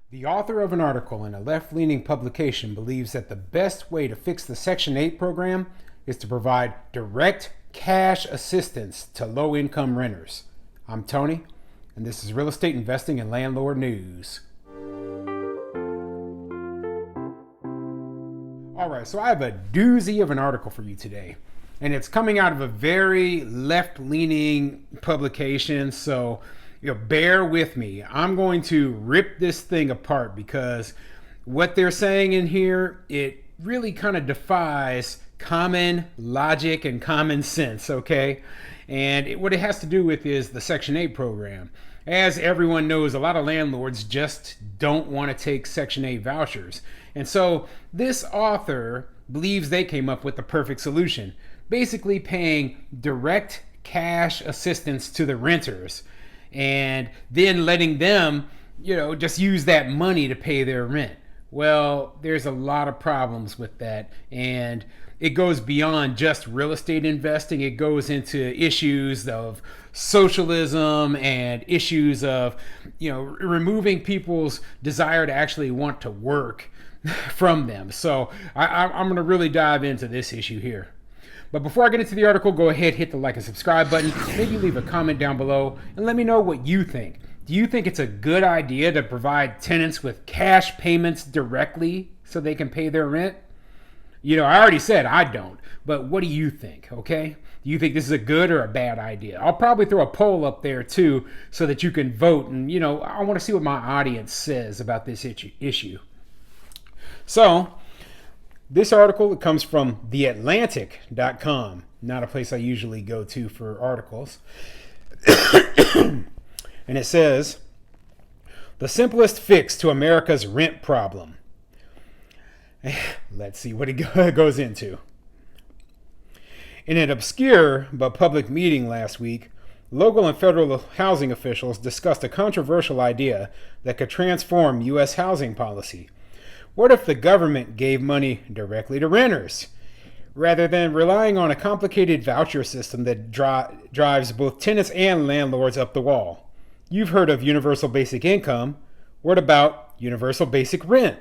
The author of an article in a left leaning publication believes that the best way to fix the Section 8 program is to provide direct cash assistance to low income renters. I'm Tony, and this is Real Estate Investing and Landlord News. All right, so I have a doozy of an article for you today, and it's coming out of a very left leaning publication, so bear with me. I'm going to rip this thing apart because what they're saying in here, it really kind of defies common logic and common sense, okay? And what it has to do with is the Section 8 program. As everyone knows, a lot of landlords just don't want to take Section 8 vouchers. And so this author believes they came up with the perfect solution, basically paying direct cash assistance to the renters and then letting them, just use that money to pay their rent. Well, there's a lot of problems with that, and it goes beyond just real estate investing. It goes into issues of socialism and issues of, removing people's desire to actually want to work from them. So I'm going to really dive into this issue here. But before I get into the article, go ahead, hit the like and subscribe button. Maybe leave a comment down below and let me know what you think. Do you think it's a good idea to provide tenants with cash payments directly so they can pay their rent? I already said I don't, but what do you think, okay? Do you think this is a good or a bad idea? I'll probably throw a poll up there too so that you can vote, and I want to see what my audience says about this issue. So, this article comes from theatlantic.com, not a place I usually go to for articles. And it says, the simplest fix to America's rent problem. Let's see what it goes into. In an obscure but public meeting last week, local and federal housing officials discussed a controversial idea that could transform U.S. housing policy. What if the government gave money directly to renters, rather than relying on a complicated voucher system that drives both tenants and landlords up the wall? You've heard of universal basic income. What about universal basic rent?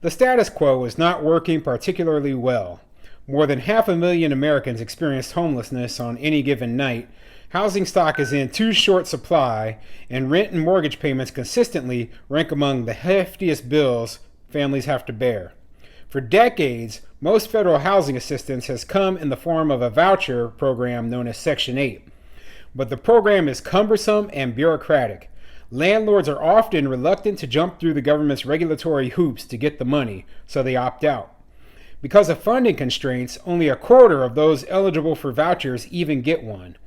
The status quo is not working particularly well. More than 500,000 Americans experienced homelessness on any given night. Housing stock is in too short supply, and rent and mortgage payments consistently rank among the heftiest bills families have to bear. For decades, most federal housing assistance has come in the form of a voucher program known as Section 8. But the program is cumbersome and bureaucratic. Landlords are often reluctant to jump through the government's regulatory hoops to get the money, so they opt out. Because of funding constraints, only a quarter of those eligible for vouchers even get one.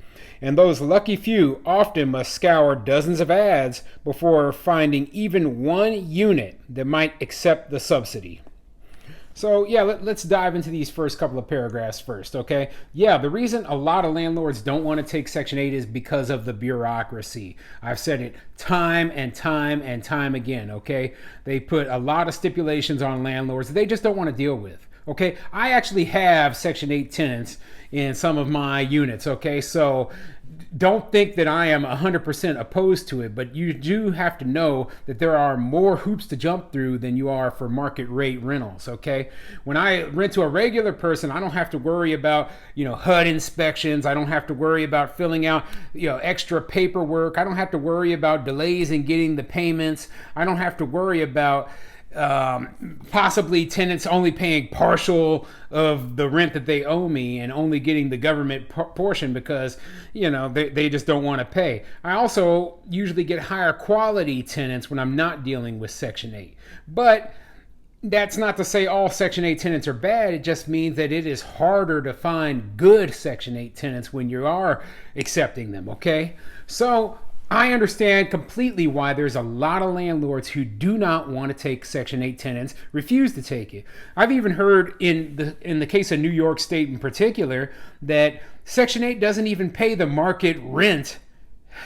And those lucky few often must scour dozens of ads before finding even one unit that might accept the subsidy. So let's dive into these first couple of paragraphs first, okay? The reason a lot of landlords don't want to take Section 8 is because of the bureaucracy. I've said it time and time and time again, okay? They put a lot of stipulations on landlords that they just don't want to deal with. Okay, I actually have Section 8 tenants in some of my units, okay? So don't think that I am 100% opposed to it, but you do have to know that there are more hoops to jump through than you are for market rate rentals, okay? When I rent to a regular person, I don't have to worry about, HUD inspections. I don't have to worry about filling out, extra paperwork. I don't have to worry about delays in getting the payments. I don't have to worry about possibly tenants only paying partial of the rent that they owe me and only getting the government portion because they just don't want to pay. I also usually get higher quality tenants when I'm not dealing with Section 8, but that's not to say all Section 8 tenants are bad. It just means that it is harder to find good Section 8 tenants when you are accepting them, okay? So I understand completely why there's a lot of landlords who do not want to take Section 8 tenants, refuse to take it. I've even heard in the case of New York State in particular that Section 8 doesn't even pay the market rent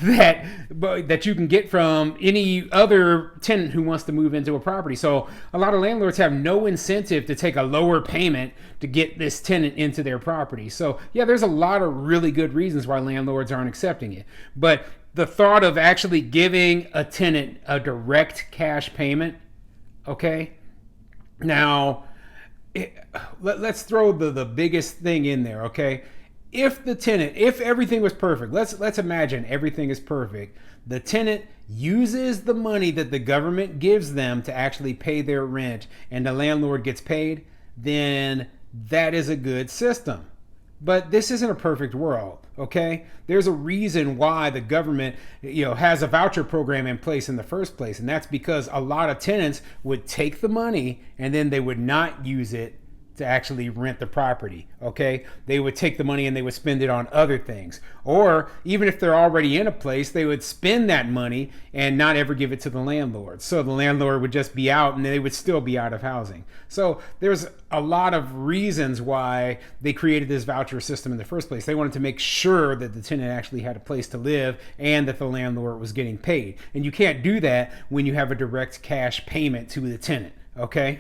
that you can get from any other tenant who wants to move into a property. So a lot of landlords have no incentive to take a lower payment to get this tenant into their property. So there's a lot of really good reasons why landlords aren't accepting it. But the thought of actually giving a tenant a direct cash payment, okay? Now, let's throw the biggest thing in there, okay? If everything was perfect, let's imagine everything is perfect. The tenant uses the money that the government gives them to actually pay their rent, and the landlord gets paid, then that is a good system. But this isn't a perfect world, okay? There's a reason why the government, has a voucher program in place in the first place, and that's because a lot of tenants would take the money and then they would not use it to actually rent the property, okay? They would take the money and they would spend it on other things. Or even if they're already in a place, they would spend that money and not ever give it to the landlord. So the landlord would just be out and they would still be out of housing. So there's a lot of reasons why they created this voucher system in the first place. They wanted to make sure that the tenant actually had a place to live and that the landlord was getting paid. And you can't do that when you have a direct cash payment to the tenant, okay?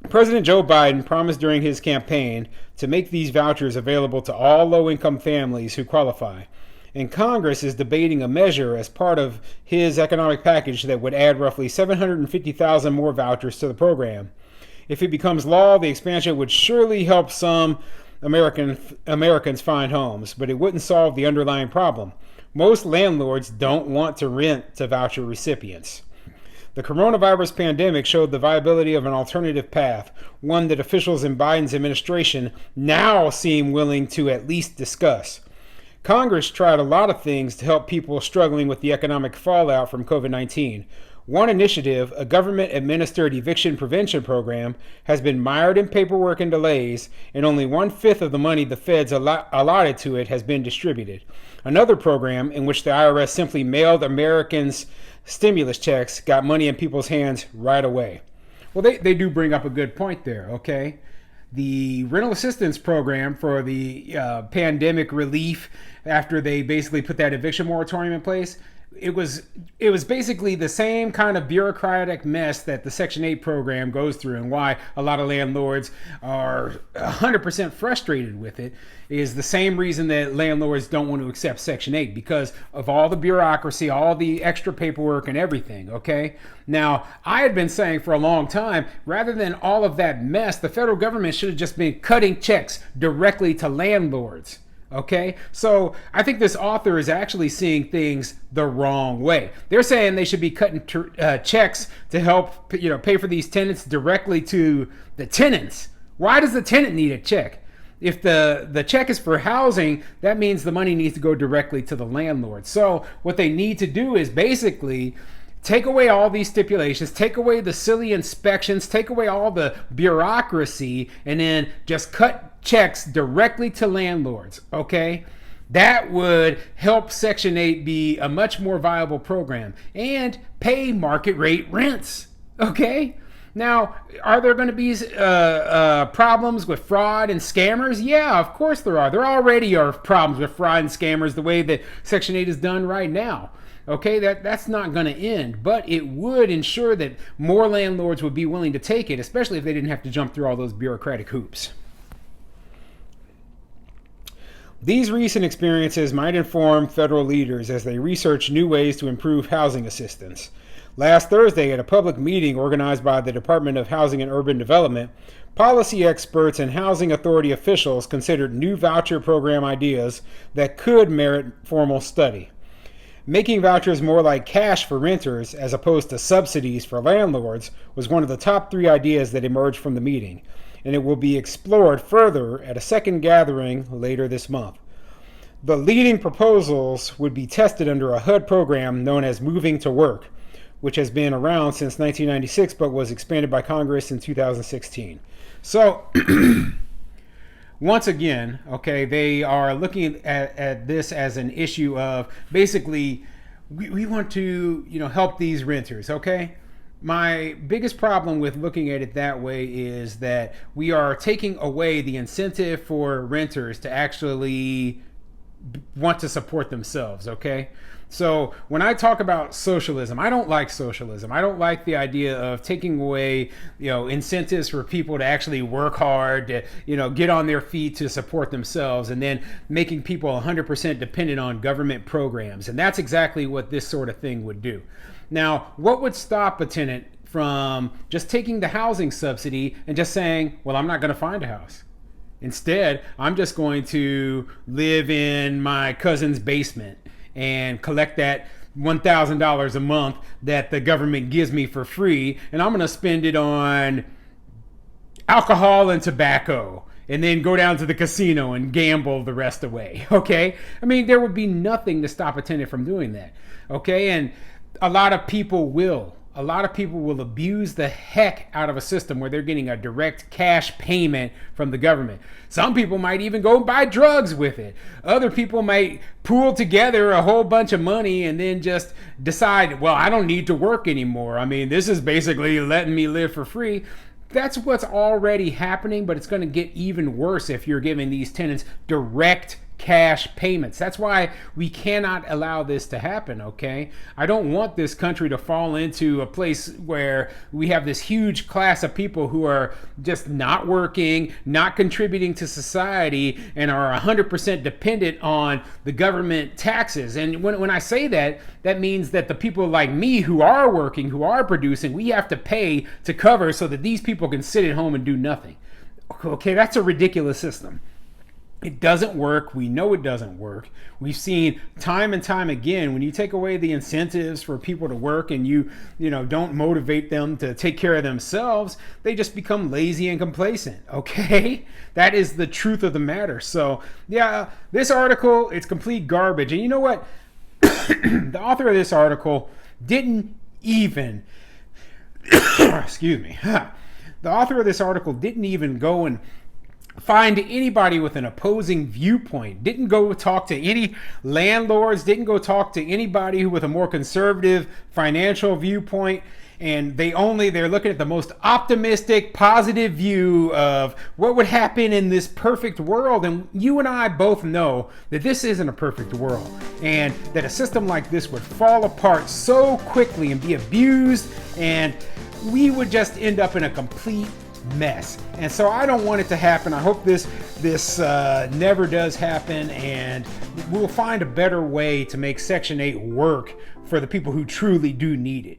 President Joe Biden promised during his campaign to make these vouchers available to all low-income families who qualify. And Congress is debating a measure as part of his economic package that would add roughly 750,000 more vouchers to the program. If it becomes law, the expansion would surely help some Americans find homes, but it wouldn't solve the underlying problem. Most landlords don't want to rent to voucher recipients. The coronavirus pandemic showed the viability of an alternative path, one that officials in Biden's administration now seem willing to at least discuss. Congress tried a lot of things to help people struggling with the economic fallout from COVID-19. One initiative, a government-administered eviction prevention program, has been mired in paperwork and delays, and only 1/5 of the money the feds allotted to it has been distributed. Another program, in which the IRS simply mailed Americans stimulus checks, got money in people's hands right away. Well, they do bring up a good point there, okay? The rental assistance program for the pandemic relief, after they basically put that eviction moratorium in place, it was basically the same kind of bureaucratic mess that the Section 8 program goes through, and why a lot of landlords are 100% frustrated with it is the same reason that landlords don't want to accept Section 8, because of all the bureaucracy, all the extra paperwork and everything, okay? Now, I had been saying for a long time, rather than all of that mess, the federal government should have just been cutting checks directly to landlords. Okay, so I think this author is actually seeing things the wrong way. They're saying they should be cutting checks to help, pay for these tenants directly to the tenants. Why does the tenant need a check? If the check is for housing, that means the money needs to go directly to the landlord. So what they need to do is basically take away all these stipulations, take away the silly inspections, take away all the bureaucracy, and then just cut checks directly to landlords, okay? That would help Section 8 be a much more viable program and pay market rate rents, okay? Now, are there going to be problems with fraud and scammers? Yeah, of course there are. There already are problems with fraud and scammers the way that Section 8 is done right now. Okay, that's not going to end, but it would ensure that more landlords would be willing to take it, especially if they didn't have to jump through all those bureaucratic hoops. These recent experiences might inform federal leaders as they research new ways to improve housing assistance. Last Thursday, at a public meeting organized by the Department of Housing and Urban Development, policy experts and housing authority officials considered new voucher program ideas that could merit formal study. Making vouchers more like cash for renters as opposed to subsidies for landlords was one of the top 3 ideas that emerged from the meeting, and it will be explored further at a second gathering later this month. The leading proposals would be tested under a HUD program known as Moving to Work, which has been around since 1996 but was expanded by Congress in 2016. So, once again, okay, they are looking at this as an issue of basically, we want to, help these renters, okay? My biggest problem with looking at it that way is that we are taking away the incentive for renters to actually want to support themselves, okay? So when I talk about socialism, I don't like socialism. I don't like the idea of taking away, incentives for people to actually work hard, to, get on their feet to support themselves, and then making people 100% dependent on government programs. And that's exactly what this sort of thing would do. Now, what would stop a tenant from just taking the housing subsidy and just saying, well, I'm not going to find a house? Instead, I'm just going to live in my cousin's basement and collect that $1,000 a month that the government gives me for free, and I'm going to spend it on alcohol and tobacco, and then go down to the casino and gamble the rest away, okay? I mean, there would be nothing to stop a tenant from doing that, okay? And a lot of people will abuse the heck out of a system where they're getting a direct cash payment from the government. Some people might even go buy drugs with it. Other people might pool together a whole bunch of money and then just decide, well, I don't need to work anymore. I mean, this is basically letting me live for free. That's what's already happening, but it's going to get even worse if you're giving these tenants direct cash payments. That's why we cannot allow this to happen, okay? I don't want this country to fall into a place where we have this huge class of people who are just not working, not contributing to society, and are 100% dependent on the government taxes. And when I say that, that means that the people like me who are working, who are producing, we have to pay to cover so that these people can sit at home and do nothing. Okay, that's a ridiculous system. It doesn't work. We know it doesn't work. We've seen time and time again, when you take away the incentives for people to work and you don't motivate them to take care of themselves, they just become lazy and complacent, okay? That is the truth of the matter. So, yeah, this article, it's complete garbage. And you know what? The author of this article didn't even, excuse me, the author of this article didn't even go and find anybody with an opposing viewpoint, didn't go talk to any landlords, didn't go talk to anybody who with a more conservative financial viewpoint, and they're looking at the most optimistic, positive view of what would happen in this perfect world. And you and I both know that this isn't a perfect world, and that a system like this would fall apart so quickly and be abused, and we would just end up in a complete mess. And so I don't want it to happen. I hope this never does happen, and we'll find a better way to make Section 8 work for the people who truly do need it.